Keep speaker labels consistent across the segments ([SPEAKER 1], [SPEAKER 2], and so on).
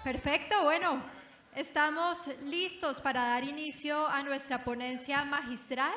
[SPEAKER 1] Perfecto, bueno, estamos listos para dar inicio a nuestra ponencia magistral.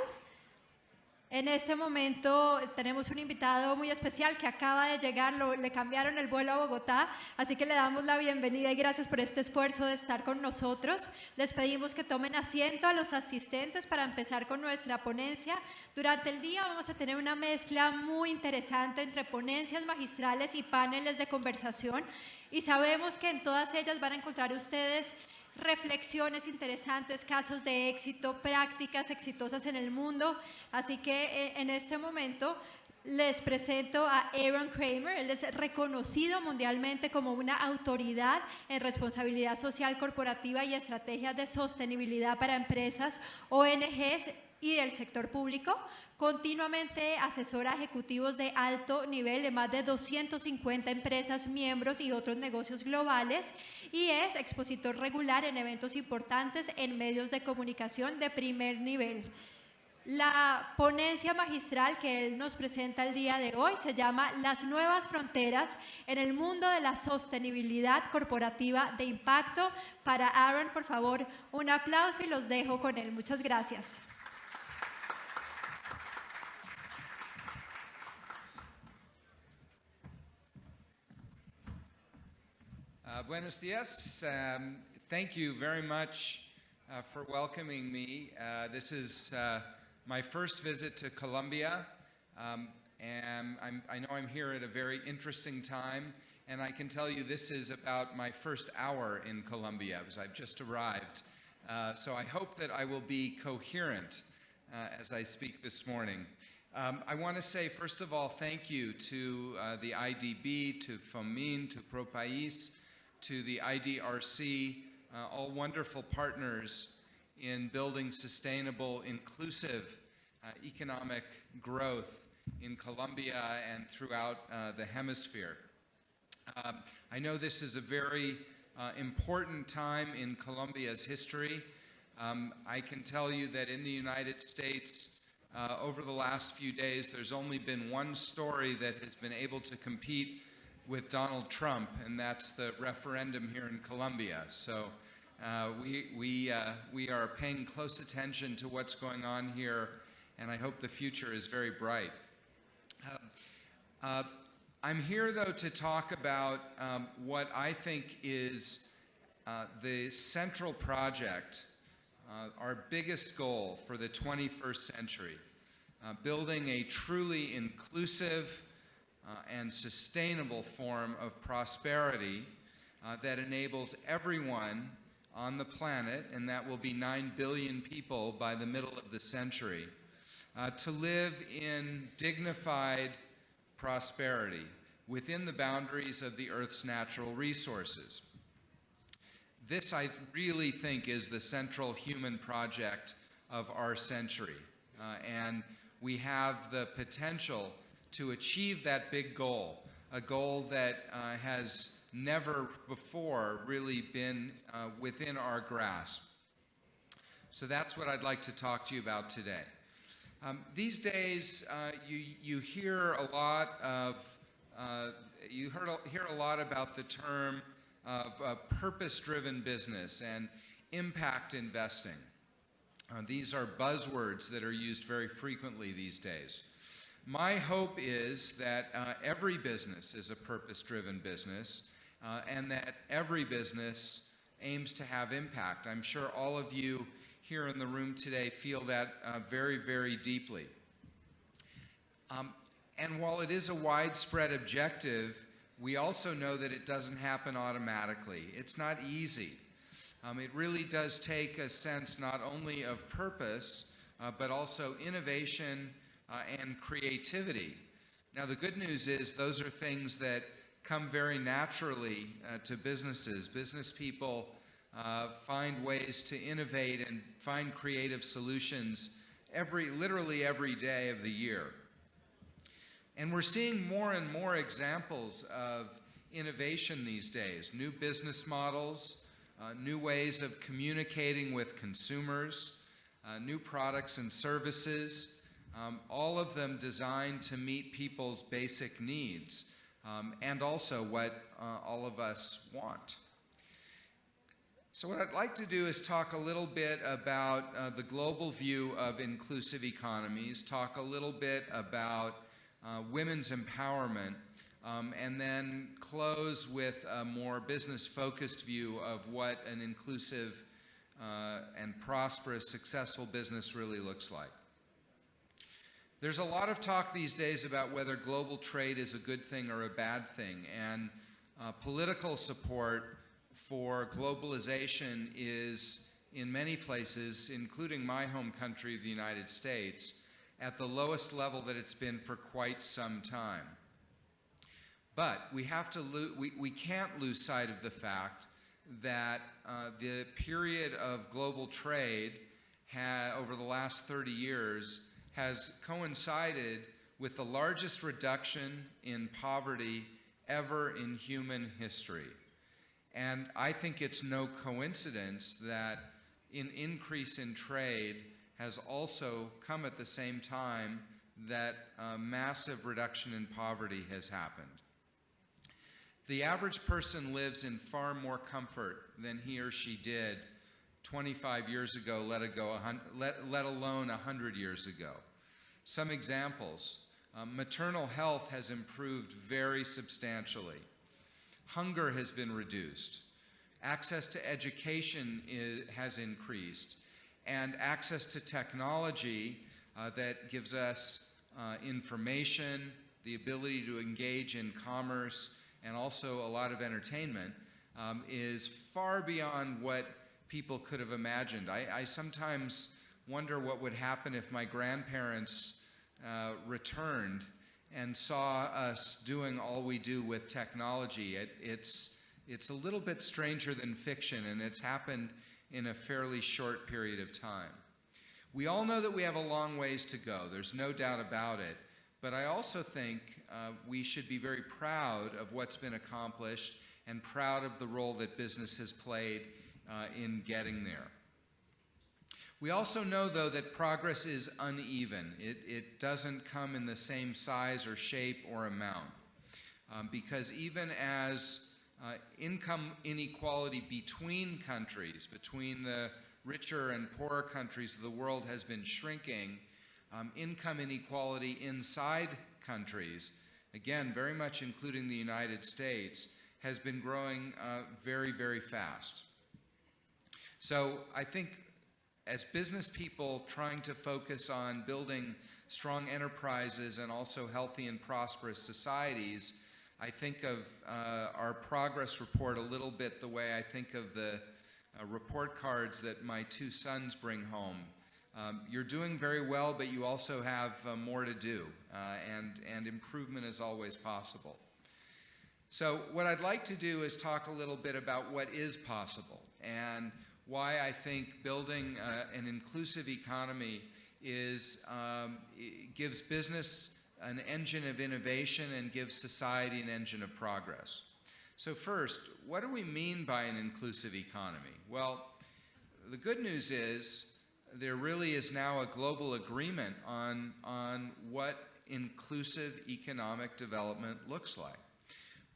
[SPEAKER 1] En este momento tenemos un invitado muy especial que acaba de llegar, le cambiaron el vuelo a Bogotá, así que le damos la bienvenida y gracias por este esfuerzo de estar con nosotros. Les pedimos que tomen asiento a los asistentes para empezar con nuestra ponencia. Durante el día vamos a tener una mezcla muy interesante entre ponencias magistrales y paneles de conversación y sabemos que en todas ellas van a encontrar ustedes reflexiones interesantes, casos de éxito, prácticas exitosas en el mundo. Así que en este momento les presento a Aron Cramer. Él es reconocido mundialmente como una autoridad en responsabilidad social corporativa y estrategias de sostenibilidad para empresas, ONGs y del sector público. Continuamente asesora a ejecutivos de alto nivel de más de 250 empresas, miembros y otros negocios globales y es expositor regular en eventos importantes en medios de comunicación de primer nivel. La ponencia magistral que él nos presenta el día de hoy se llama Las nuevas fronteras en el mundo de la sostenibilidad corporativa de impacto. Para Aron, por favor, un aplauso y los dejo con él. Muchas gracias.
[SPEAKER 2] Buenos dias. Thank you very much for welcoming me. This is my first visit to Colombia, and I know I'm here at a very interesting time, and I can tell you this is about my first hour in Colombia, as I've just arrived. So I hope that I will be coherent as I speak this morning. I want to say, first of all, thank you to the IDB, to FOMIN, to Propaís, to the IDRC, all wonderful partners in building sustainable, inclusive economic growth in Colombia and throughout the hemisphere. I know this is a very important time in Colombia's history. I can tell you that in the United States, over the last few days, there's only been one story that has been able to compete with Donald Trump, and that's the referendum here in Colombia. So we are paying close attention to what's going on here, and I hope the future is very bright. I'm here, though, to talk about what I think is the central project, our biggest goal for the 21st century, building a truly inclusive and sustainable form of prosperity that enables everyone on the planet, and that will be 9 billion people by the middle of the century, to live in dignified prosperity within the boundaries of the Earth's natural resources. This, I really think, is the central human project of our century, and we have the potential to achieve that big goal, a goal that has never before really been within our grasp. So that's what I'd like to talk to you about today. These days, you hear a lot of, hear a lot about the term of purpose-driven business and impact investing. These are buzzwords that are used very frequently these days. My hope is that every business is a purpose-driven business and that every business aims to have impact. I'm sure all of you here in the room today feel that very, very deeply. And while it is a widespread objective, we also know that it doesn't happen automatically. It's not easy. It really does take a sense not only of purpose, but also innovation and creativity. Now, the good news is those are things that come very naturally to businesses. Business people find ways to innovate and find creative solutions literally every day of the year. And we're seeing more and more examples of innovation these days, new business models, new ways of communicating with consumers, new products and services, all of them designed to meet people's basic needs and also what all of us want. So what I'd like to do is talk a little bit about the global view of inclusive economies, talk a little bit about women's empowerment, and then close with a more business-focused view of what an inclusive and prosperous, successful business really looks like. There's a lot of talk these days about whether global trade is a good thing or a bad thing, and political support for globalization is, in many places, including my home country of the United States, at the lowest level that it's been for quite some time. But we can't lose sight of the fact that the period of global trade over the last 30 years has coincided with the largest reduction in poverty ever in human history. And I think it's no coincidence that an increase in trade has also come at the same time that a massive reduction in poverty has happened. The average person lives in far more comfort than he or she did 25 years ago, let alone 100 years ago. Some examples. Maternal health has improved very substantially. Hunger has been reduced. Access to education has increased. And access to technology that gives us information, the ability to engage in commerce, and also a lot of entertainment, is far beyond what people could have imagined. I sometimes wonder what would happen if my grandparents returned and saw us doing all we do with technology. It's a little bit stranger than fiction, and it's happened in a fairly short period of time. We all know that we have a long ways to go. There's no doubt about it. But I also think we should be very proud of what's been accomplished and proud of the role that business has played in getting there. We also know, though, that progress is uneven. It doesn't come in the same size or shape or amount. Because even as income inequality between countries, between the richer and poorer countries of the world has been shrinking, income inequality inside countries, again, very much including the United States, has been growing very, very fast. So I think as business people trying to focus on building strong enterprises and also healthy and prosperous societies, I think of our progress report a little bit the way I think of the report cards that my two sons bring home. You're doing very well, but you also have more to do, and improvement is always possible. So what I'd like to do is talk a little bit about what is possible and why I think building an inclusive economy gives business an engine of innovation and gives society an engine of progress. So first, what do we mean by an inclusive economy? Well, the good news is there really is now a global agreement on what inclusive economic development looks like.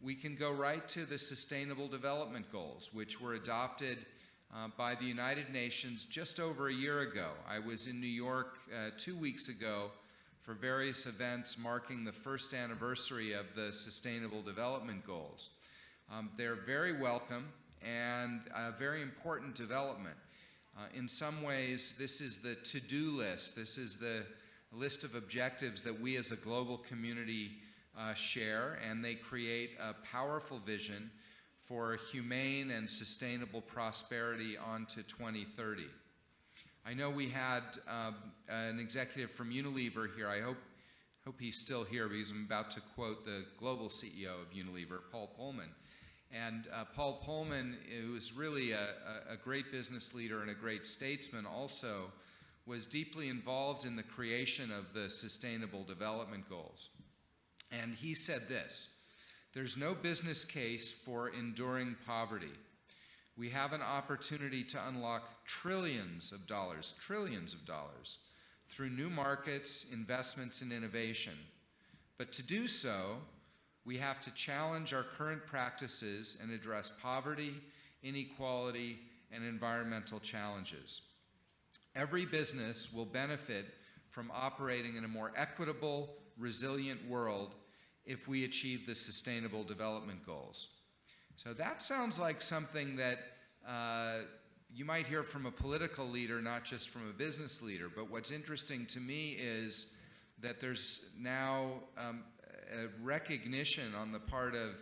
[SPEAKER 2] We can go right to the Sustainable Development Goals, which were adopted by the United Nations just over a year ago. I was in New York 2 weeks ago for various events marking the first anniversary of the Sustainable Development Goals. They're very welcome and a very important development. In some ways, this is the to-do list. This is the list of objectives that we as a global community share, and they create a powerful vision for humane and sustainable prosperity on to 2030. I know we had an executive from Unilever here. I hope he's still here because I'm about to quote the global CEO of Unilever, Paul Polman. And Paul Polman, who is really a great business leader and a great statesman also, was deeply involved in the creation of the Sustainable Development Goals. And he said this: "There's no business case for enduring poverty. We have an opportunity to unlock trillions of dollars, through new markets, investments, and innovation. But to do so, we have to challenge our current practices and address poverty, inequality, and environmental challenges. Every business will benefit from operating in a more equitable, resilient world if we achieve the Sustainable Development Goals. So that sounds like something that you might hear from a political leader, not just from a business leader. But what's interesting to me is that there's now a recognition on the part of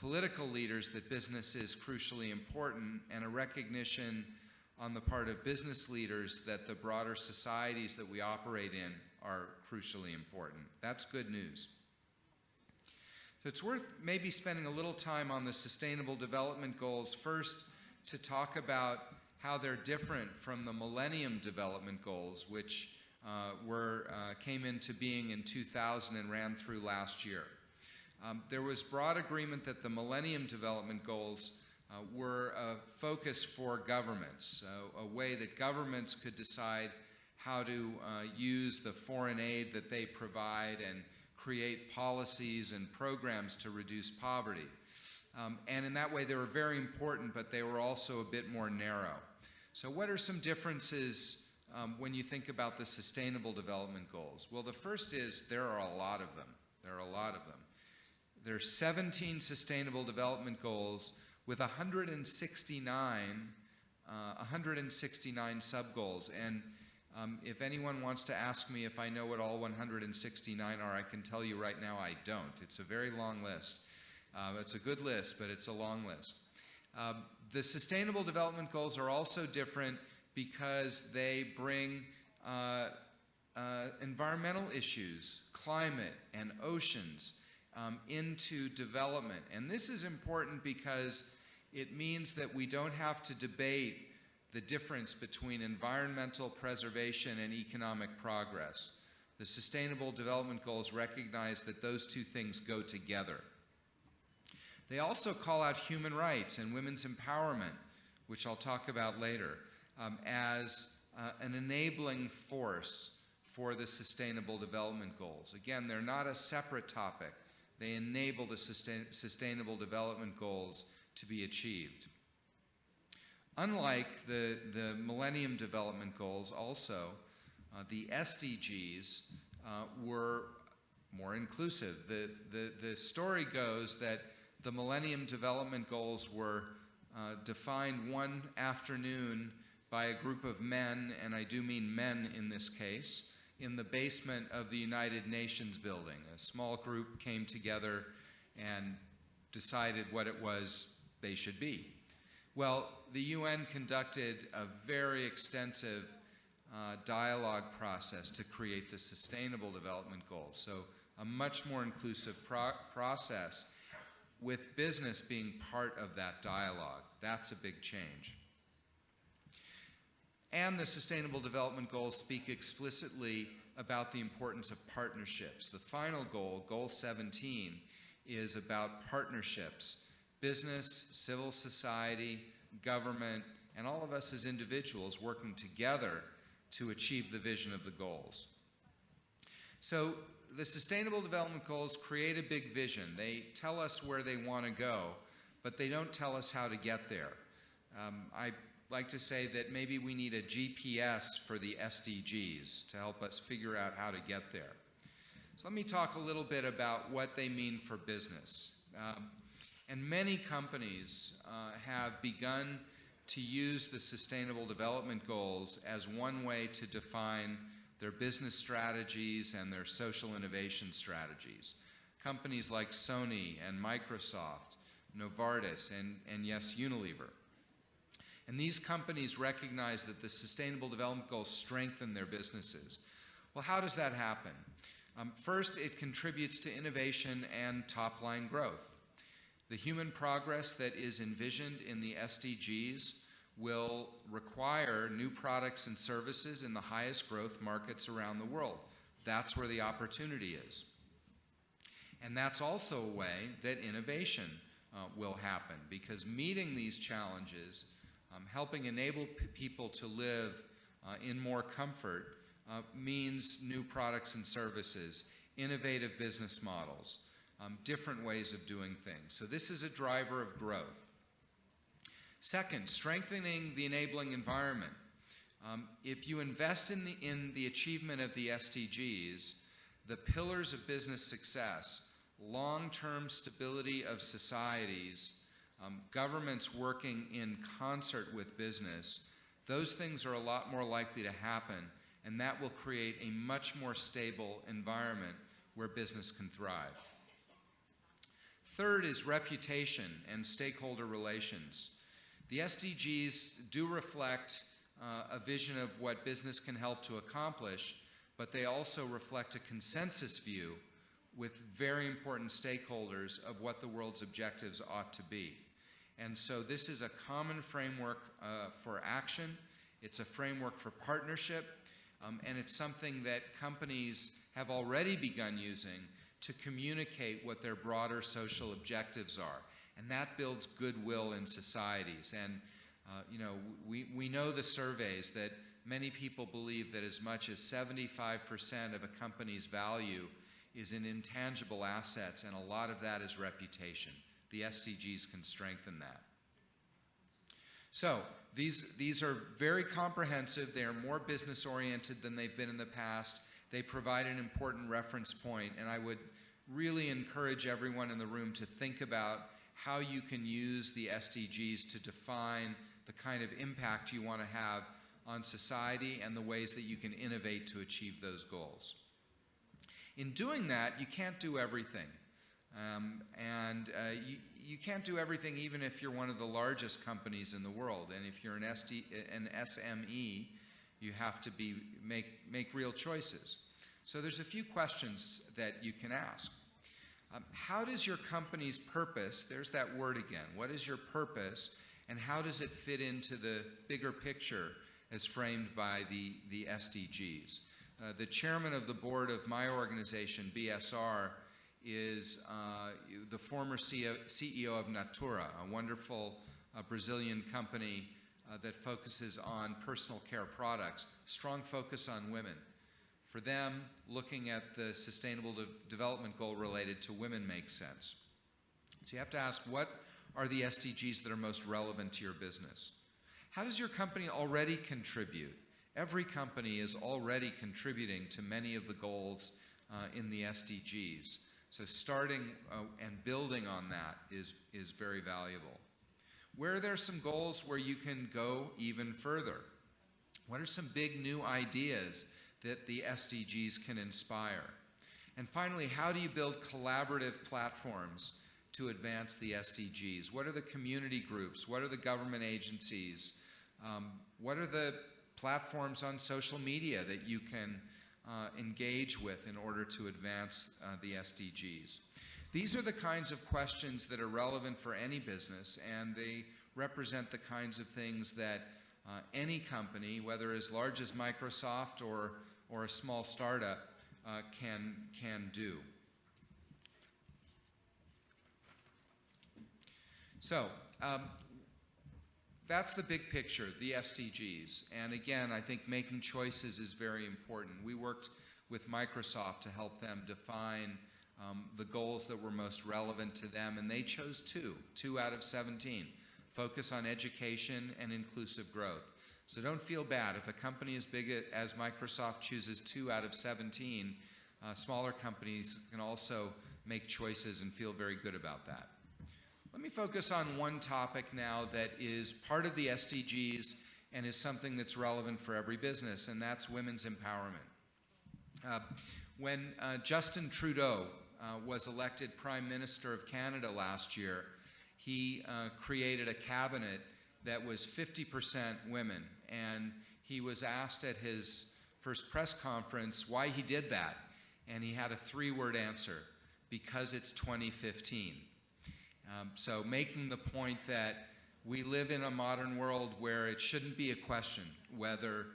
[SPEAKER 2] political leaders that business is crucially important, and a recognition on the part of business leaders that the broader societies that we operate in are crucially important. That's good news. So it's worth maybe spending a little time on the Sustainable Development Goals first, to talk about how they're different from the Millennium Development Goals, which came into being in 2000 and ran through last year. There was broad agreement that the Millennium Development Goals were a focus for governments, a way that governments could decide how to use the foreign aid that they provide and create policies and programs to reduce poverty. And in that way, they were very important, but they were also a bit more narrow. So what are some differences when you think about the Sustainable Development Goals? Well, the first is there are a lot of them. There are a lot of them. There are 17 Sustainable Development Goals with 169 sub-goals. And if anyone wants to ask me if I know what all 169 are, I can tell you right now I don't. It's a very long list. It's a good list, but it's a long list. The Sustainable Development Goals are also different because they bring environmental issues, climate and oceans, into development. And this is important because it means that we don't have to debate the difference between environmental preservation and economic progress. The Sustainable Development Goals recognize that those two things go together. They also call out human rights and women's empowerment, which I'll talk about later, as an enabling force for the Sustainable Development Goals. Again, they're not a separate topic. They enable the Sustainable Development Goals to be achieved. Unlike the Millennium Development Goals, also, the SDGs were more inclusive. The story goes that the Millennium Development Goals were defined one afternoon by a group of men, and I do mean men in this case, in the basement of the United Nations building. A small group came together and decided what it was they should be. Well, the UN conducted a very extensive dialogue process to create the Sustainable Development Goals. So a much more inclusive process, with business being part of that dialogue. That's a big change. And the Sustainable Development Goals speak explicitly about the importance of partnerships. The final goal, Goal 17, is about partnerships. Business, civil society, government, and all of us as individuals working together to achieve the vision of the goals. So the Sustainable Development Goals create a big vision. They tell us where they want to go, but they don't tell us how to get there. I like to say that maybe we need a GPS for the SDGs to help us figure out how to get there. So let me talk a little bit about what they mean for business. And many companies have begun to use the Sustainable Development Goals as one way to define their business strategies and their social innovation strategies. Companies like Sony and Microsoft, Novartis, and yes, Unilever. And these companies recognize that the Sustainable Development Goals strengthen their businesses. Well, how does that happen? First, it contributes to innovation and top-line growth. The human progress that is envisioned in the SDGs will require new products and services in the highest growth markets around the world. That's where the opportunity is. And that's also a way that innovation will happen, because meeting these challenges, helping enable people to live in more comfort, means new products and services, innovative business models, different ways of doing things. So this is a driver of growth. Second, strengthening the enabling environment. If you invest in the achievement of the SDGs, the pillars of business success, long-term stability of societies, governments working in concert with business, those things are a lot more likely to happen, and that will create a much more stable environment where business can thrive. Third is reputation and stakeholder relations. The SDGs do reflect a vision of what business can help to accomplish, but they also reflect a consensus view with very important stakeholders of what the world's objectives ought to be. And so this is a common framework for action. It's a framework for partnership, and it's something that companies have already begun using to communicate what their broader social objectives are. And that builds goodwill in societies. And you know, we know the surveys that many people believe that as much as 75% of a company's value is in intangible assets, and a lot of that is reputation. The SDGs can strengthen that. So these are very comprehensive. They are more business-oriented than they've been in the past. They provide an important reference point, and I would really encourage everyone in the room to think about how you can use the SDGs to define the kind of impact you want to have on society and the ways that you can innovate to achieve those goals. In doing that, you can't do everything. You can't do everything even if you're one of the largest companies in the world. And if you're an SME, you have to make real choices. So there's a few questions that you can ask. How does your company's purpose, there's that word again, what is your purpose, and how does it fit into the bigger picture as framed by the SDGs? The chairman of the board of my organization, BSR, is the former CEO of Natura, a wonderful Brazilian company that focuses on personal care products, strong focus on women. For them, looking at the sustainable development goal related to women makes sense. So you have to ask, what are the SDGs that are most relevant to your business? How does your company already contribute? Every company is already contributing to many of the goals in the SDGs. So starting and building on that is very valuable. Where are there some goals where you can go even further? What are some big new ideas that the SDGs can inspire? And finally, how do you build collaborative platforms to advance the SDGs? What are the community groups? What are the government agencies? What are the platforms on social media that you can engage with in order to advance the SDGs? These are the kinds of questions that are relevant for any business, and they represent the kinds of things that any company, whether as large as Microsoft or a small startup, can do. So that's the big picture, the SDGs. And again, I think making choices is very important. We worked with Microsoft to help them define the goals that were most relevant to them, and they chose two out of 17. Focus on education and inclusive growth. So don't feel bad. If a company as big as Microsoft chooses 2 out of 17, smaller companies can also make choices and feel very good about that. Let me focus on one topic now that is part of the SDGs and is something that's relevant for every business, and that's women's empowerment. When Justin Trudeau was elected Prime Minister of Canada last year, he created a cabinet that was 50% women, and he was asked at his first press conference why he did that, and he had a 3-word answer: because it's 2015. So making the point that we live in a modern world where it shouldn't be a question whether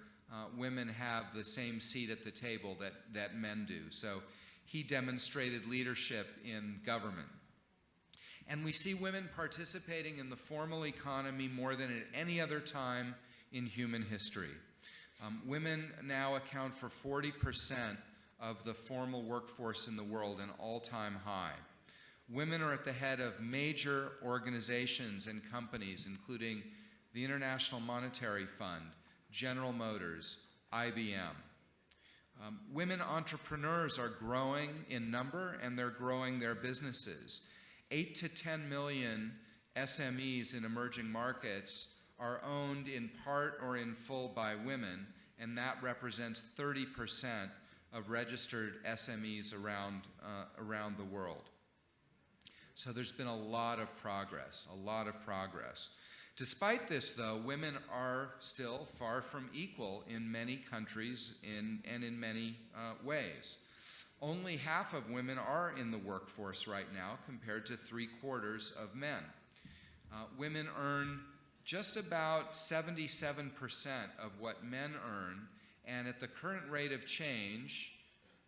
[SPEAKER 2] women have the same seat at the table that men do. So he demonstrated leadership in government. And we see women participating in the formal economy more than at any other time in human history. Women now account for 40% of the formal workforce in the world, an all-time high. Women are at the head of major organizations and companies, including the International Monetary Fund, General Motors, IBM. Women entrepreneurs are growing in number, and they're growing their businesses. 8 to 10 million SMEs in emerging markets are owned in part or in full by women, and that represents 30% of registered SMEs around the world. So there's been a lot of progress, a lot of progress. Despite this, though, women are still far from equal in many countries and in many ways. Only half of women are in the workforce right now, compared to 3/4 of men. Women earn just about 77% of what men earn, and at the current rate of change,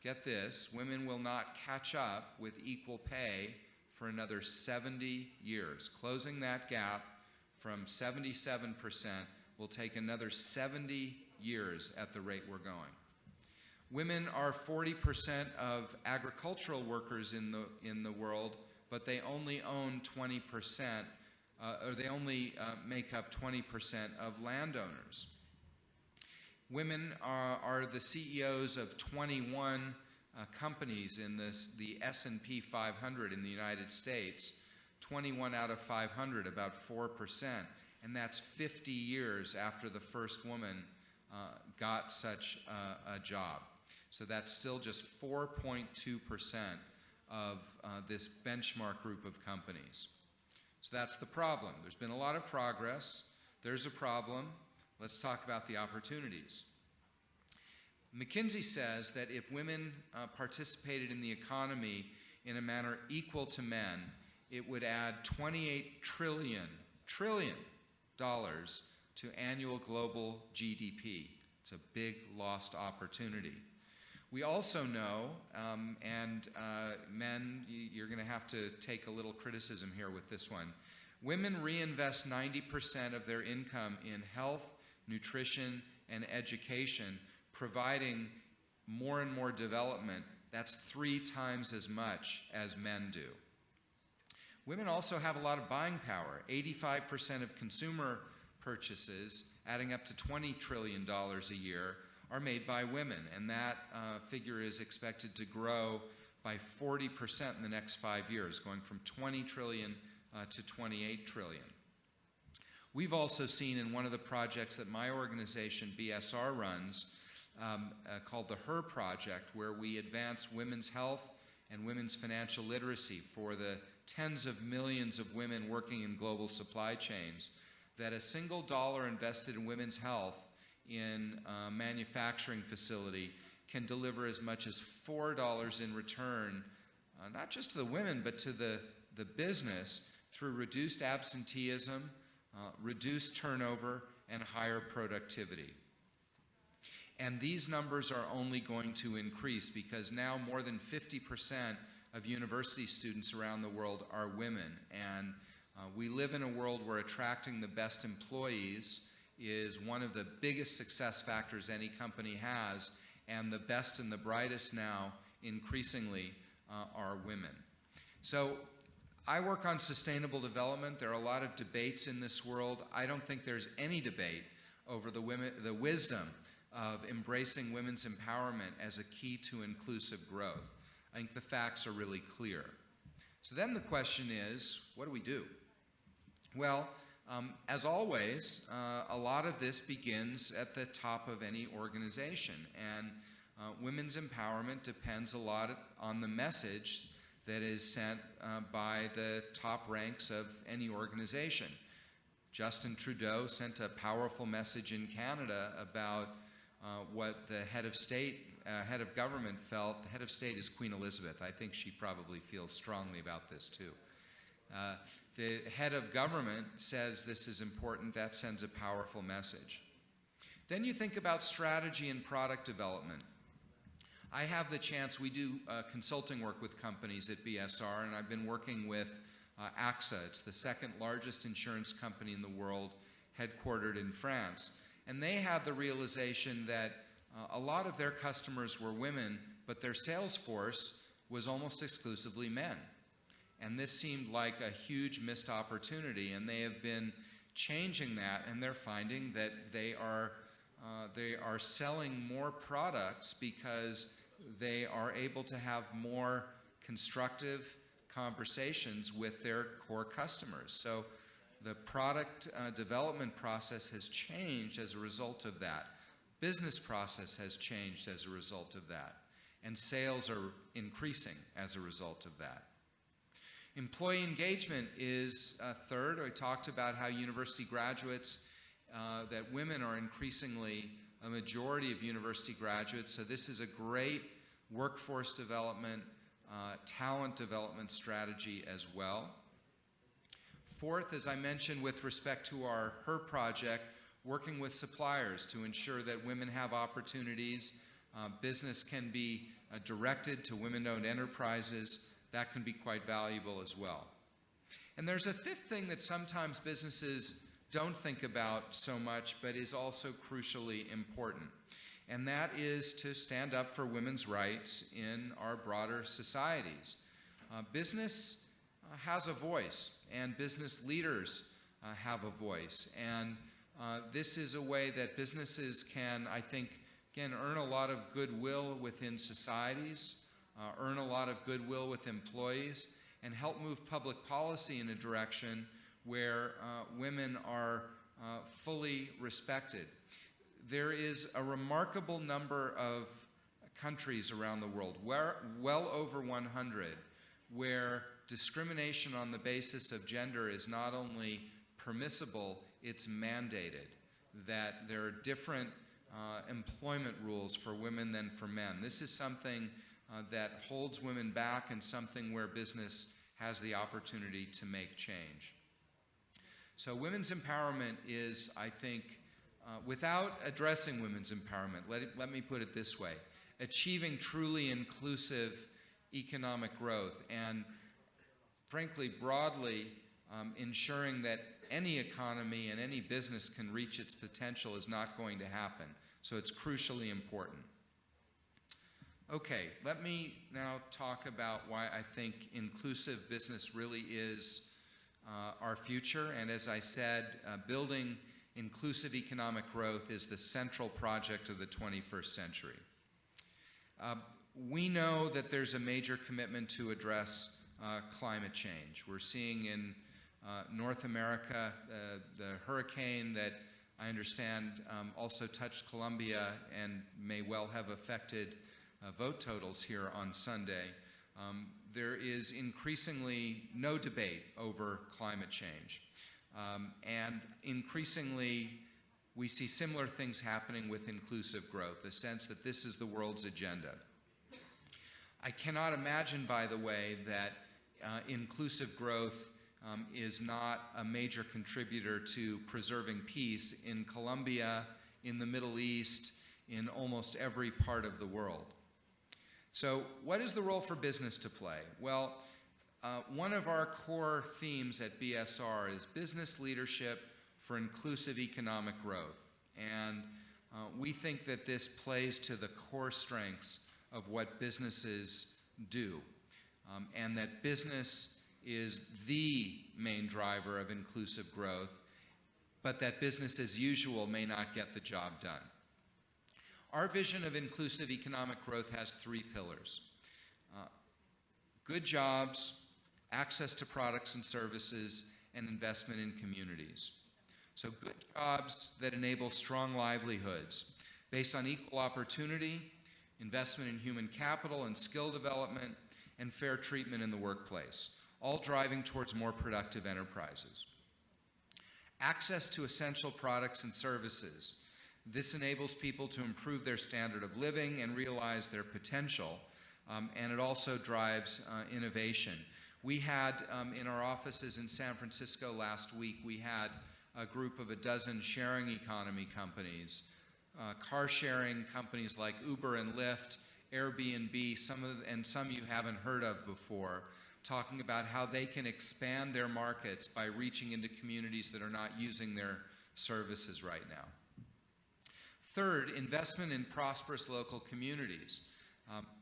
[SPEAKER 2] get this, women will not catch up with equal pay for another 70 years. Closing that gap from 77% will take another 70 years at the rate we're going. Women are 40% of agricultural workers in the world, but they only own 20%, or they only make up 20% of landowners. Women are the CEOs of 21 companies in the S&P 500 in the United States, 21 out of 500, about 4%, and that's 50 years after the first woman got such a job. So that's still just 4.2% of this benchmark group of companies. So that's the problem. There's been a lot of progress. There's a problem. Let's talk about the opportunities. McKinsey says that if women participated in the economy in a manner equal to men, it would add $28 trillion to annual global GDP. It's a big lost opportunity. We also know, men, you're going to have to take a little criticism here with this one. Women reinvest 90% of their income in health, nutrition, and education, providing more and more development. That's 3 times as much as men do. Women also have a lot of buying power. 85% of consumer purchases, adding up to $20 trillion a year, are made by women, and that figure is expected to grow by 40% in the next 5 years, going from 20 trillion to 28 trillion. We've also seen in one of the projects that my organization, BSR, runs, called the HER Project, where we advance women's health and women's financial literacy for the tens of millions of women working in global supply chains, that a single dollar invested in women's health in a manufacturing facility can deliver as much as $4 in return, not just to the women, but to the business, through reduced absenteeism, reduced turnover, and higher productivity. And these numbers are only going to increase, because now more than 50% of university students around the world are women. And we live in a world where attracting the best employees is one of the biggest success factors any company has, and the best and the brightest now, increasingly, are women. So I work on sustainable development. There are a lot of debates in this world. I don't think there's any debate over the wisdom of embracing women's empowerment as a key to inclusive growth. I think the facts are really clear. So then the question is, what do we do? Well, as always, a lot of this begins at the top of any organization, and women's empowerment depends a lot on the message that is sent by the top ranks of any organization. Justin Trudeau sent a powerful message in Canada about what the head of government felt. The head of state is Queen Elizabeth. I think she probably feels strongly about this too. The head of government says this is important. That sends a powerful message. Then you think about strategy and product development. I have the chance, we do consulting work with companies at BSR, and I've been working with AXA. It's the second largest insurance company in the world, headquartered in France. And they had the realization that a lot of their customers were women, but their sales force was almost exclusively men. And this seemed like a huge missed opportunity, and they have been changing that, and they're finding that they are selling more products because they are able to have more constructive conversations with their core customers. So the product development process has changed as a result of that. Business process has changed as a result of that. And sales are increasing as a result of that. Employee engagement is third. I talked about how university graduates, that women are increasingly a majority of university graduates. So this is a great workforce development, talent development strategy as well. Fourth, as I mentioned with respect to our HER project, working with suppliers to ensure that women have opportunities. Business can be directed to women-owned enterprises. That can be quite valuable as well. And there's a fifth thing that sometimes businesses don't think about so much, but is also crucially important. And that is to stand up for women's rights in our broader societies. Business has a voice, and business leaders have a voice. And this is a way that businesses can, I think, again, earn a lot of goodwill within societies, earn a lot of goodwill with employees, and help move public policy in a direction where women are fully respected. There is a remarkable number of countries around the world, well over 100, where discrimination on the basis of gender is not only permissible, it's mandated, that there are different employment rules for women than for men. This is something that holds women back and something where business has the opportunity to make change. So women's empowerment is, I think, without addressing women's empowerment, let me put it this way, achieving truly inclusive economic growth and, frankly, broadly ensuring that any economy and any business can reach its potential is not going to happen. So it's crucially important. Okay, let me now talk about why I think inclusive business really is our future. And as I said, building inclusive economic growth is the central project of the 21st century. We know that there's a major commitment to address climate change. We're seeing in North America the hurricane that I understand also touched Colombia and may well have affected vote totals here on Sunday. There is increasingly no debate over climate change. And increasingly, we see similar things happening with inclusive growth, the sense that this is the world's agenda. I cannot imagine, by the way, that inclusive growth is not a major contributor to preserving peace in Colombia, in the Middle East, in almost every part of the world. So what is the role for business to play? Well, one of our core themes at BSR is business leadership for inclusive economic growth. And we think that this plays to the core strengths of what businesses do, and that business is the main driver of inclusive growth, but that business as usual may not get the job done. Our vision of inclusive economic growth has three pillars: good jobs, access to products and services, and investment in communities. So good jobs that enable strong livelihoods based on equal opportunity, investment in human capital and skill development, and fair treatment in the workplace, all driving towards more productive enterprises. Access to essential products and services. This enables people to improve their standard of living and realize their potential, and it also drives innovation. We had, in our offices in San Francisco last week, we had a group of a dozen sharing economy companies, car sharing companies like Uber and Lyft, Airbnb, some you haven't heard of before, talking about how they can expand their markets by reaching into communities that are not using their services right now. Third, investment in prosperous local communities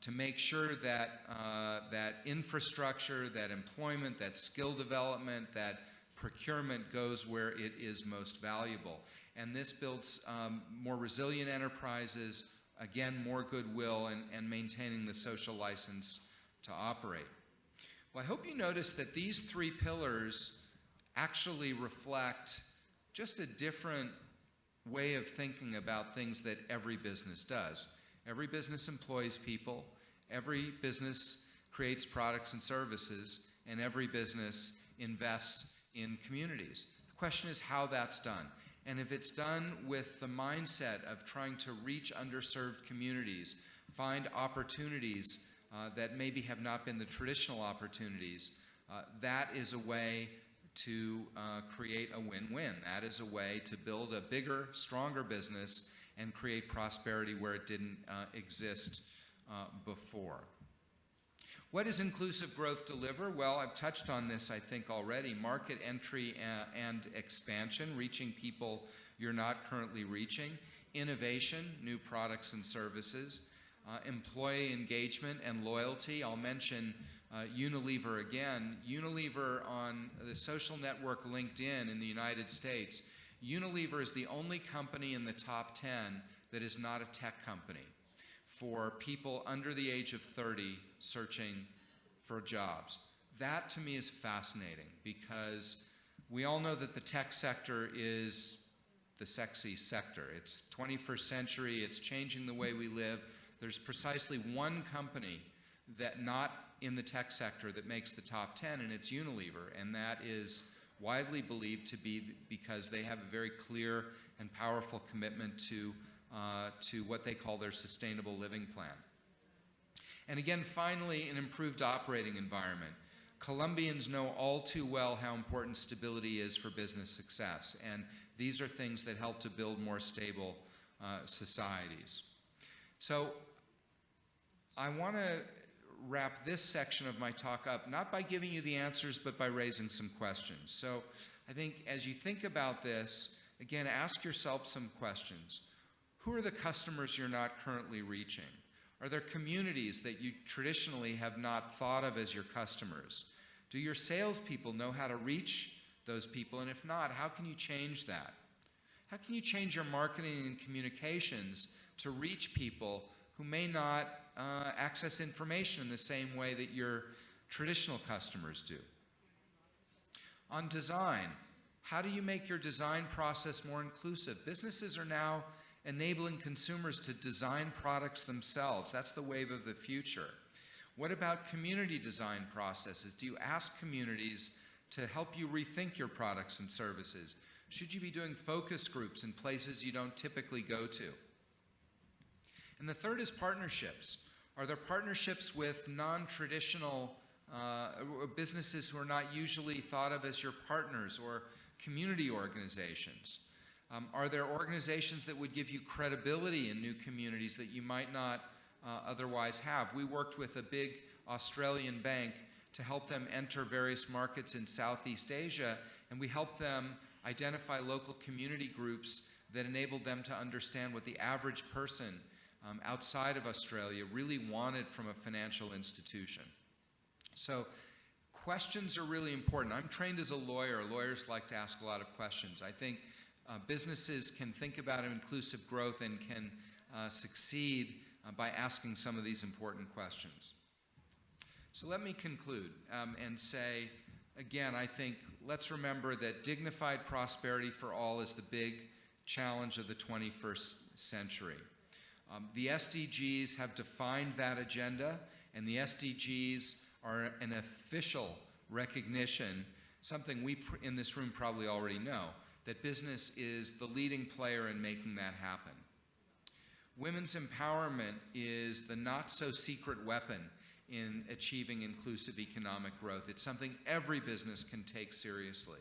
[SPEAKER 2] to make sure that that infrastructure, that employment, that skill development, that procurement goes where it is most valuable. And this builds more resilient enterprises, again, more goodwill, and maintaining the social license to operate. Well, I hope you notice that these three pillars actually reflect just a different way of thinking about things that every business does. Every business employs people, every business creates products and services, and every business invests in communities. The question is how that's done. And if it's done with the mindset of trying to reach underserved communities, find opportunities that maybe have not been the traditional opportunities, that is a way to create a win-win. That is a way to build a bigger, stronger business and create prosperity where it didn't exist before. What does inclusive growth deliver? Well, I've touched on this, I think, already. Market entry and expansion, reaching people you're not currently reaching. Innovation, new products and services. Employee engagement and loyalty. I'll mention Unilever again. Unilever on the social network LinkedIn in the United States. Unilever is the only company in the top 10 that is not a tech company for people under the age of 30 searching for jobs. That to me is fascinating because we all know that the tech sector is the sexy sector. It's 21st century, it's changing the way we live. There's precisely one company that not in the tech sector that makes the top 10, and it's Unilever, and that is widely believed to be because they have a very clear and powerful commitment to what they call their sustainable living plan. And again, finally, an improved operating environment. Colombians know all too well how important stability is for business success, and these are things that help to build more stable societies. So I want to wrap this section of my talk up, not by giving you the answers, but by raising some questions. So I think as you think about this, again, ask yourself some questions. Who are the customers you're not currently reaching? Are there communities that you traditionally have not thought of as your customers? Do your salespeople know how to reach those people? And if not, how can you change that? How can you change your marketing and communications to reach people who may not access information in the same way that your traditional customers do? On design, how do you make your design process more inclusive? Businesses are now enabling consumers to design products themselves. That's the wave of the future. What about community design processes? Do you ask communities to help you rethink your products and services? Should you be doing focus groups in places you don't typically go to? And the third is partnerships. Are there partnerships with non-traditional businesses who are not usually thought of as your partners, or community organizations? Are there organizations that would give you credibility in new communities that you might not otherwise have? We worked with a big Australian bank to help them enter various markets in Southeast Asia, and we helped them identify local community groups that enabled them to understand what the average person outside of Australia really wanted from a financial institution. So questions are really important. I'm trained as a lawyer. Lawyers like to ask a lot of questions. I think businesses can think about inclusive growth and can succeed by asking some of these important questions. So let me conclude and say, again, I think let's remember that dignified prosperity for all is the big challenge of the 21st century. The SDGs have defined that agenda, and the SDGs are an official recognition, something we in this room probably already know, that business is the leading player in making that happen. Women's empowerment is the not-so-secret weapon in achieving inclusive economic growth. It's something every business can take seriously.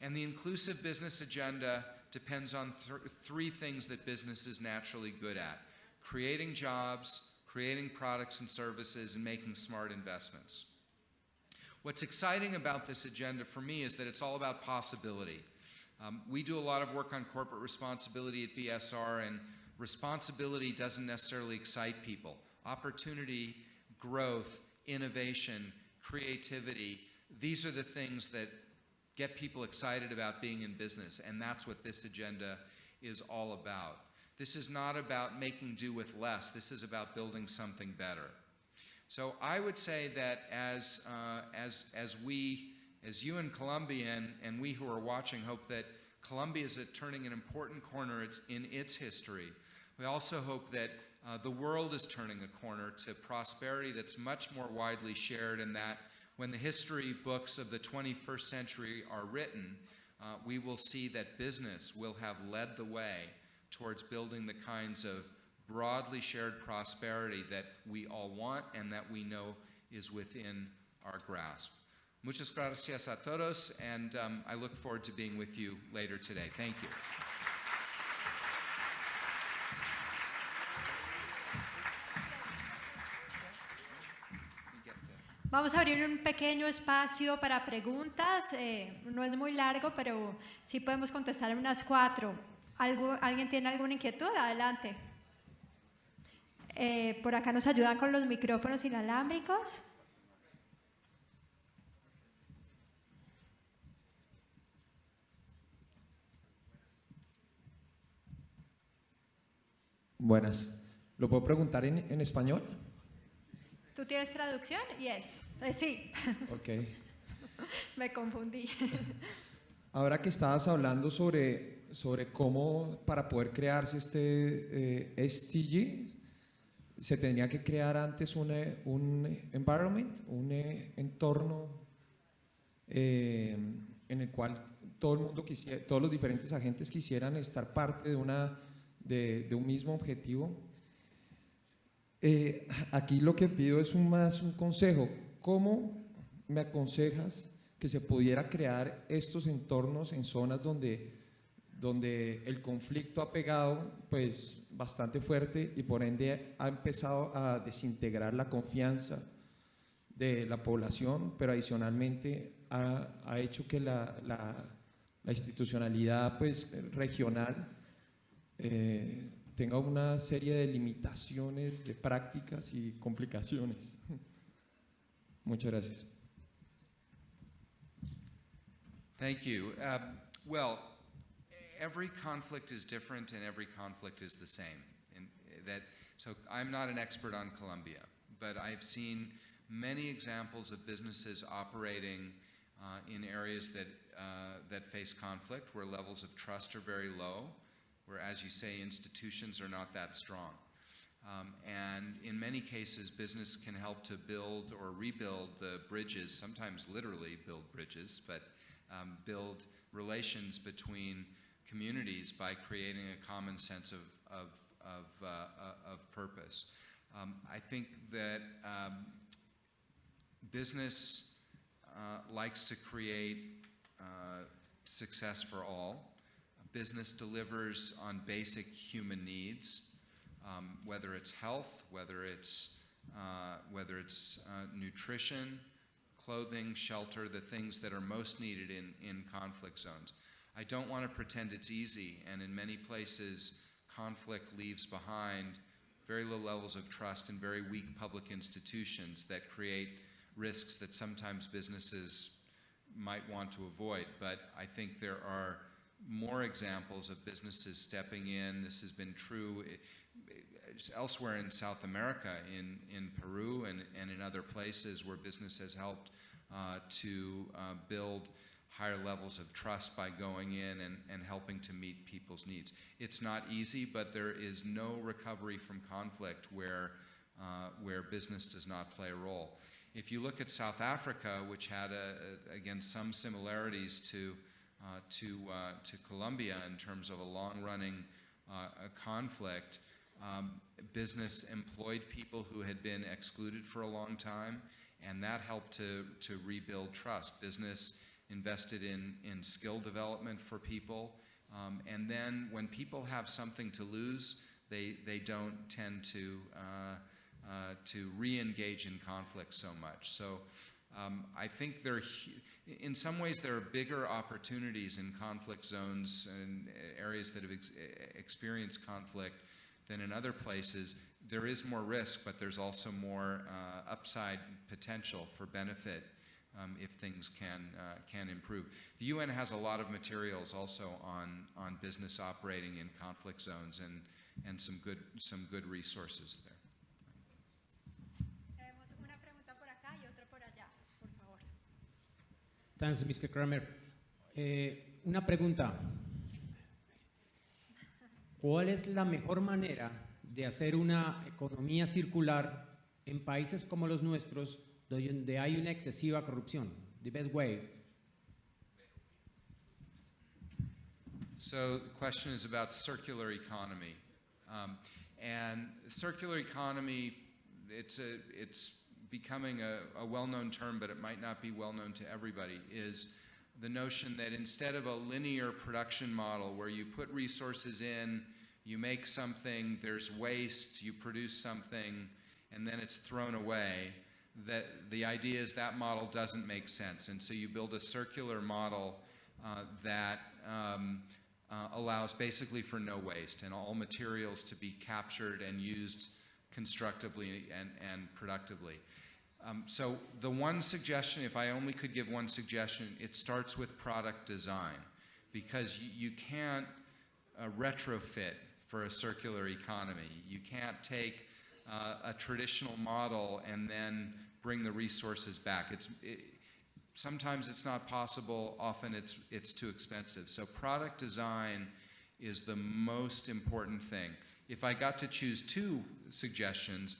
[SPEAKER 2] And the inclusive business agenda depends on three things that business is naturally good at: creating jobs, creating products and services, and making smart investments. What's exciting about this agenda for me is that it's all about possibility. We do a lot of work on corporate responsibility at BSR, and responsibility doesn't necessarily excite people. Opportunity, growth, innovation, creativity, these are the things that get people excited about being in business, and that's what this agenda is all about. This is not about making do with less. This is about building something better. So I would say that as you in Colombia and we who are watching hope that Colombia is turning an important corner in its history, we also hope that the world is turning a corner to prosperity that's much more widely shared, and that when the history books of the 21st century are written, we will see that business will have led the way towards building the kinds of broadly shared prosperity that we all want and that we know is within our grasp. Muchas gracias a todos, and I look forward to being with you later today. Thank you.
[SPEAKER 1] Vamos a abrir un pequeño espacio para preguntas. No es muy largo, pero sí podemos contestar unas 4. ¿Alguien tiene alguna inquietud? Adelante. Por acá nos ayudan con los micrófonos inalámbricos.
[SPEAKER 3] Buenas. ¿Lo puedo preguntar en español?
[SPEAKER 1] ¿Tú tienes traducción? Yes. Sí.
[SPEAKER 3] Ok.
[SPEAKER 1] Me confundí.
[SPEAKER 3] Ahora que estabas hablando sobre cómo para poder crearse este SDG, se tenía que crear antes un environment, un entorno en el cual todo el mundo todos los diferentes agentes quisieran estar parte de un mismo objetivo. Aquí lo que pido es más un consejo. ¿Cómo me aconsejas que se pudiera crear estos entornos en zonas donde el conflicto ha pegado pues bastante fuerte y por ende ha empezado a desintegrar la confianza de la población, pero adicionalmente ha hecho que la institucionalidad pues regional tenga una serie de limitaciones, de prácticas y complicaciones? Muchas gracias.
[SPEAKER 2] Thank you. Well, every conflict is different and every conflict is the same. So I'm not an expert on Colombia, but I've seen many examples of businesses operating in areas that face conflict, where levels of trust are very low, where, as you say, institutions are not that strong. And in many cases, business can help to build or rebuild the bridges, sometimes literally build bridges, but build relations between communities by creating a common sense of purpose. I think that business likes to create success for all. Business delivers on basic human needs, whether it's health, whether it's nutrition, clothing, shelter, the things that are most needed in conflict zones. I don't want to pretend it's easy, and in many places, conflict leaves behind very low levels of trust and very weak public institutions that create risks that sometimes businesses might want to avoid. But I think there are more examples of businesses stepping in. This has been true elsewhere in South America, in Peru and in other places where business has helped to build higher levels of trust by going in and helping to meet people's needs. It's not easy, but there is no recovery from conflict where business does not play a role. If you look at South Africa, which had again some similarities to Colombia in terms of a long-running conflict, business employed people who had been excluded for a long time, and that helped to rebuild trust. Business invested in skill development for people, and then when people have something to lose, they don't tend to re-engage in conflict so much. So I think in some ways there are bigger opportunities in conflict zones and areas that have experienced conflict than in other places. There is more risk, but there's also more upside potential for benefit if things can improve. The UN has a lot of materials also on business operating in conflict zones and some good resources there.
[SPEAKER 1] Tenemos una pregunta por acá y otra por allá, por favor.
[SPEAKER 4] Thanks, Mr. Cramer. Una pregunta. ¿Cuál es la mejor manera de hacer una economía circular en países como los nuestros, donde hay una excesiva corrupción? The best way.
[SPEAKER 2] So the question is about circular economy. And circular economy, it's becoming a well-known term, but it might not be well-known to everybody, is the notion that instead of a linear production model where you put resources in, you make something, there's waste, you produce something, and then it's thrown away, that the idea is that model doesn't make sense. And so you build a circular model that allows basically for no waste and all materials to be captured and used constructively and productively. So the one suggestion, if I only could give one suggestion, it starts with product design, because you can't retrofit for a circular economy. You can't take a traditional model and then bring the resources back. Sometimes it's not possible, often it's too expensive. So product design is the most important thing. If I got to choose two suggestions,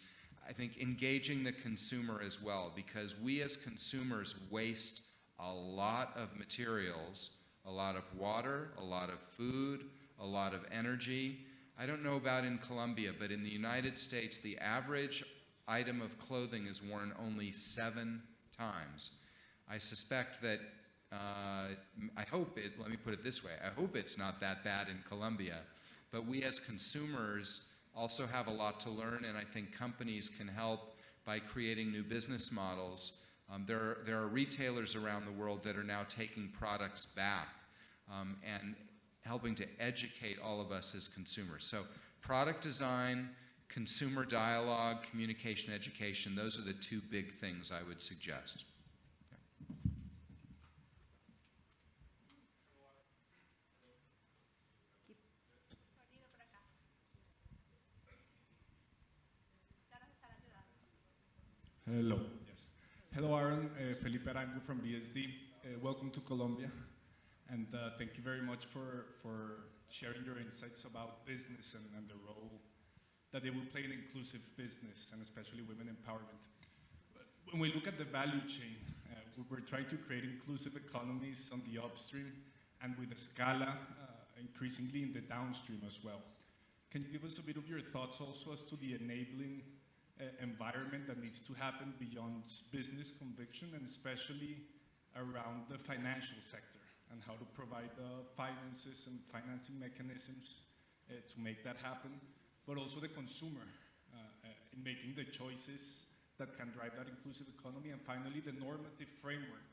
[SPEAKER 2] I think engaging the consumer as well, because we as consumers waste a lot of materials, a lot of water, a lot of food, a lot of energy. I don't know about in Colombia, but in the United States, the average item of clothing is worn only 7 times. I suspect that, I hope it, let me put it this way, I hope it's not that bad in Colombia, but we as consumers also have a lot to learn, and I think companies can help by creating new business models. There are retailers around the world that are now taking products back and helping to educate all of us as consumers. So product design, consumer dialogue, communication, education, those are the two big things I would suggest.
[SPEAKER 5] Hello. Yes. Hello, Aron. Felipe Arango from BSD. Welcome to Colombia. And thank you very much for sharing your insights about business and the role that they will play in inclusive business, and especially women empowerment. But when we look at the value chain, we're trying to create inclusive economies on the upstream, and with the Scala, increasingly in the downstream as well. Can you give us a bit of your thoughts also as to the enabling environment that needs to happen beyond business conviction, and especially around the financial sector, and how to provide finances and financing mechanisms to make that happen, but also the consumer in making the choices that can drive that inclusive economy, and finally the normative framework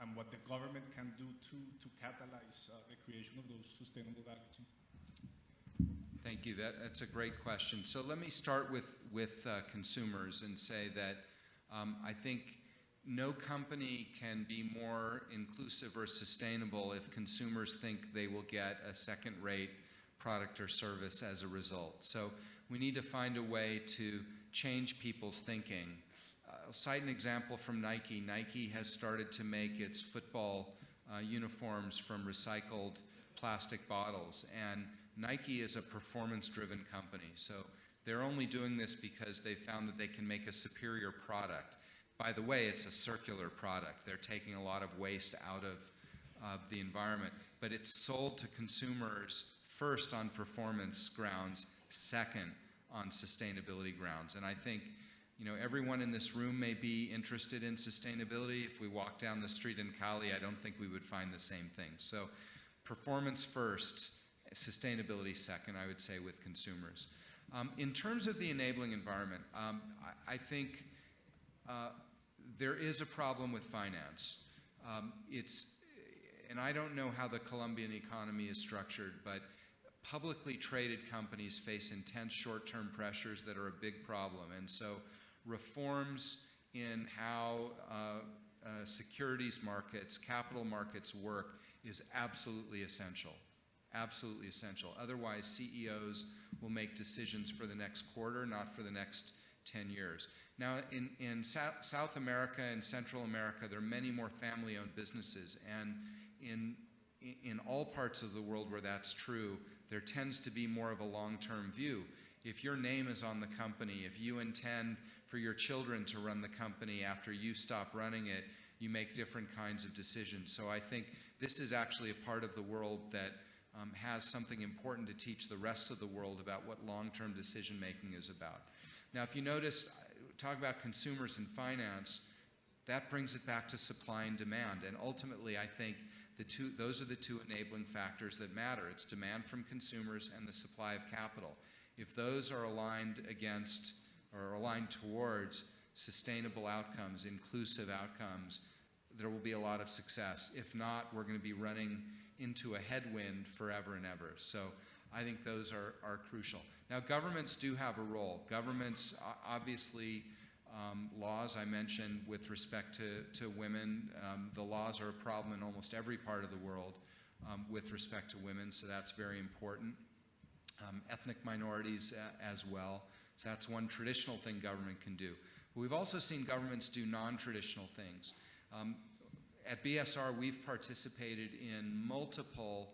[SPEAKER 5] and what the government can do to catalyze the creation of those sustainable value chains.
[SPEAKER 2] Thank you. That's a great question. So let me start with consumers and say that I think no company can be more inclusive or sustainable if consumers think they will get a second-rate product or service as a result. So we need to find a way to change people's thinking. I'll cite an example from Nike. Nike has started to make its football uniforms from recycled plastic bottles, and Nike is a performance-driven company, so they're only doing this because they found that they can make a superior product. By the way, it's a circular product. They're taking a lot of waste out of the environment, but it's sold to consumers first on performance grounds, second on sustainability grounds. And I think, you know, everyone in this room may be interested in sustainability. If we walk down the street in Cali, I don't think we would find the same thing. So performance first, sustainability second, I would say, with consumers. In terms of the enabling environment, I think there is a problem with finance. And I don't know how the Colombian economy is structured, but publicly traded companies face intense short-term pressures that are a big problem. And so reforms in how securities markets, capital markets work is absolutely essential. Absolutely essential. Otherwise, CEOs will make decisions for the next quarter, not for the next 10 years. Now, in South America and Central America, there are many more family-owned businesses, and in all parts of the world where that's true, there tends to be more of a long-term view. If your name is on the company, if you intend for your children to run the company after you stop running it, you make different kinds of decisions. So I think this is actually a part of the world that has something important to teach the rest of the world about what long-term decision-making is about. Now, if you notice, talk about consumers and finance, that brings it back to supply and demand. And ultimately, I think those are the two enabling factors that matter. It's demand from consumers and the supply of capital. If those are aligned against or aligned towards sustainable outcomes, inclusive outcomes, there will be a lot of success. If not, we're going to be running into a headwind forever and ever. So I think those are crucial. Now, governments do have a role. Governments, obviously, laws I mentioned with respect to women, the laws are a problem in almost every part of the world with respect to women, so that's very important. Ethnic minorities as well. So that's one traditional thing government can do. But we've also seen governments do non-traditional things. At BSR, we've participated in multiple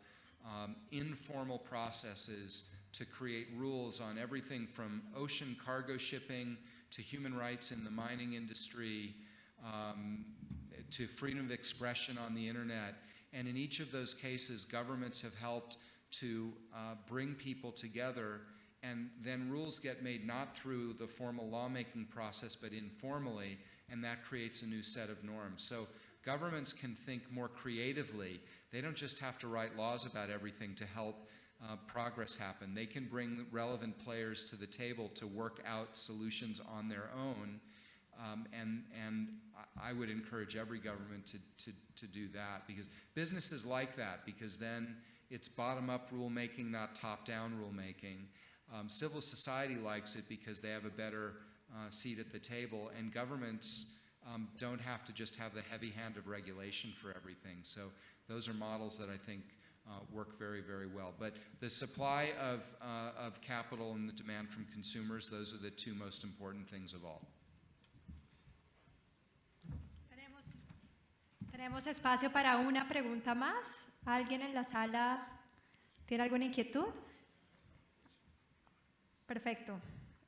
[SPEAKER 2] informal processes to create rules on everything from ocean cargo shipping to human rights in the mining industry, to freedom of expression on the internet. And in each of those cases, governments have helped to bring people together, and then rules get made not through the formal lawmaking process, but informally, and that creates a new set of norms. So governments can think more creatively. They don't just have to write laws about everything to help progress happen. They can bring relevant players to the table to work out solutions on their own, and I would encourage every government to do that, because businesses like that, because then it's bottom-up rulemaking, not top-down rulemaking. Civil society likes it because they have a better seat at the table, and governments don't have to just have the heavy hand of regulation for everything. So those are models that I think work very, very well. But the supply of capital and the demand from consumers, those are the two most important things of all.
[SPEAKER 1] Tenemos espacio para una pregunta más. ¿Alguien en la sala tiene alguna inquietud? Perfecto.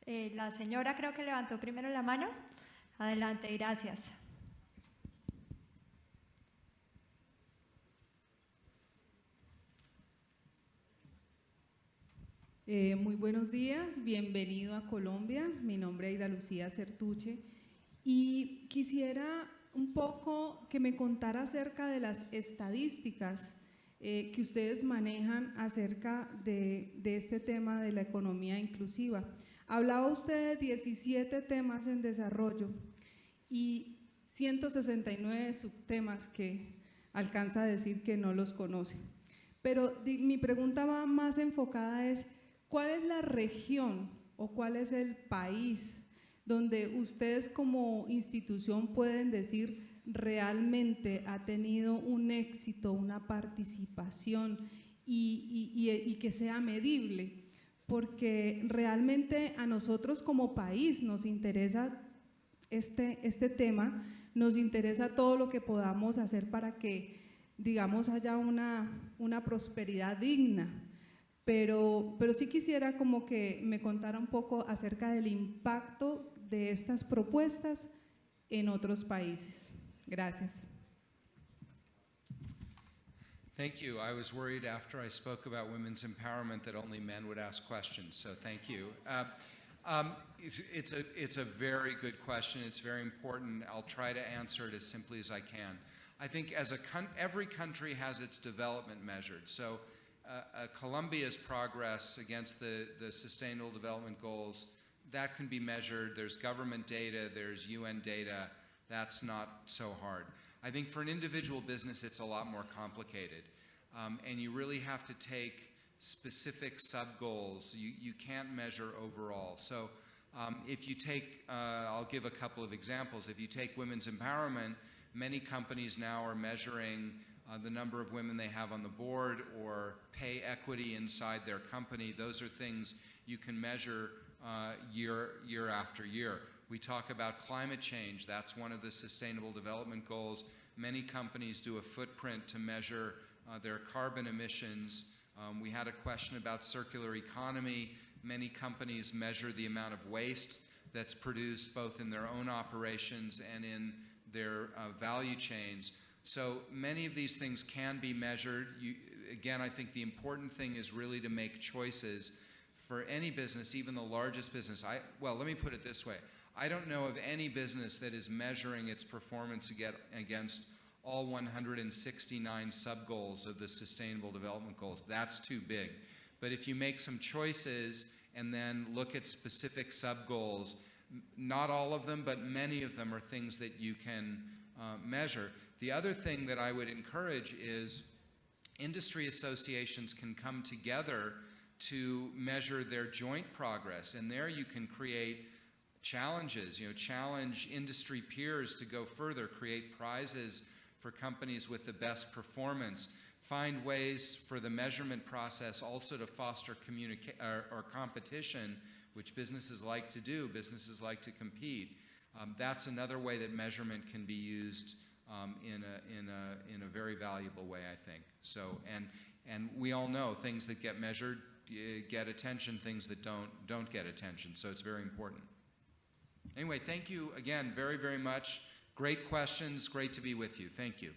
[SPEAKER 1] La señora creo que levantó primero la mano. Adelante, gracias.
[SPEAKER 6] Muy buenos días, bienvenido a Colombia. Mi nombre es Aida Lucía Certuche y quisiera un poco que me contara acerca de las estadísticas que ustedes manejan acerca de este tema de la economía inclusiva. Hablaba usted de 17 temas en desarrollo y 169 subtemas que alcanza a decir que no los conoce. Pero mi pregunta va más enfocada es, ¿cuál es la región o cuál es el país donde ustedes como institución pueden decir realmente ha tenido un éxito, una participación y que sea medible? Porque realmente a nosotros como país nos interesa este tema, nos interesa todo lo que podamos hacer para que, digamos, haya una prosperidad digna. Pero sí quisiera como que me contara un poco acerca del impacto de estas propuestas en otros países. Gracias.
[SPEAKER 2] Thank you. I was worried after I spoke about women's empowerment that only men would ask questions, so thank you. It's a very good question. It's very important. I'll try to answer it as simply as I can. I think every country has its development measured. So Colombia's progress against the Sustainable Development Goals, that can be measured. There's government data, there's UN data. That's not so hard. I think for an individual business, it's a lot more complicated. And you really have to take specific sub-goals. You can't measure overall. So If you take, I'll give a couple of examples. If you take women's empowerment, many companies now are measuring the number of women they have on the board or pay equity inside their company. Those are things you can measure year after year. We talk about climate change. That's one of the Sustainable Development Goals. Many companies do a footprint to measure their carbon emissions. We had a question about circular economy. Many companies measure the amount of waste that's produced both in their own operations and in their value chains. So many of these things can be measured. Again, I think the important thing is really to make choices for any business, even the largest business. Well, let me put it this way. I don't know of any business that is measuring its performance against all 169 sub-goals of the Sustainable Development Goals. That's too big. But if you make some choices and then look at specific sub-goals, not all of them, but many of them are things that you can measure. The other thing that I would encourage is industry associations can come together to measure their joint progress, and there you can create challenges, challenge industry peers to go further, create prizes for companies with the best performance, find ways for the measurement process also to foster competition, which businesses like to do, businesses like to compete. That's another way that measurement can be used in a very valuable way, I think. So, and we all know things that get measured get attention, things that don't get attention. So it's very important. Anyway, thank you again very, very much. Great questions. Great to be with you. Thank you.